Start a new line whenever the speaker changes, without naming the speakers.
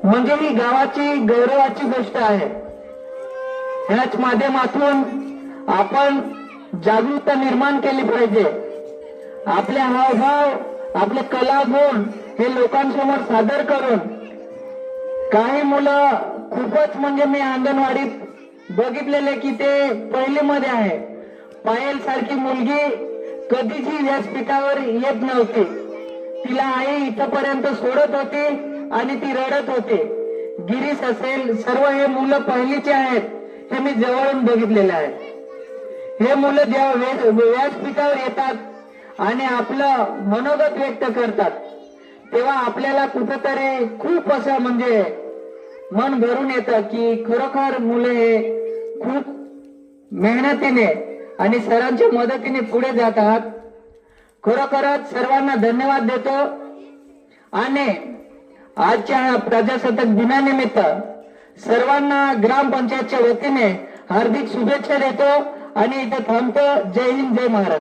म्हणजे ही गावाची गौरवाची गोष्ट आहे। ह्याच माध्यमातून आपण जागरूकता निर्माण केली पाहिजे। आपले हावभाव, आपले कला गुण हे लोकांसमोर सादर करून काही मुलं खूपच म्हणजे मी अंगणवाडीत बघितलेले की ते पहिलीमध्ये आहे। पायल सारखी मुलगी कधीच ही व्यासपीठावर येत नव्हती। तिला आई इथपर्यंत सोडत होती आणि ती रडत होती। गिरीश असेल, सर्व हे मुलं पहिलीचे आहेत, हे मी जवळून बघितलेले आहे। हे मुलं जेव्हा व्यासपीठावर येतात आणि आपलं मनोगत व्यक्त करतात तेव्हा आपल्याला कुठेतरी खूप असं म्हणजे मन भरून येतं की खरोखर मुले हे खूप मेहनतीने आणि सरांच्या मदतीने पुढे जात आहात। खरोखरच सर्वांना धन्यवाद देतो आणि आजच्या प्रजासत्ताक दिनानिमित्त सर्वांना ग्रामपंचायतच्या वतीने हार्दिक शुभेच्छा देतो आणि इथे थांबतो। जय हिंद, जय महाराष्ट्र।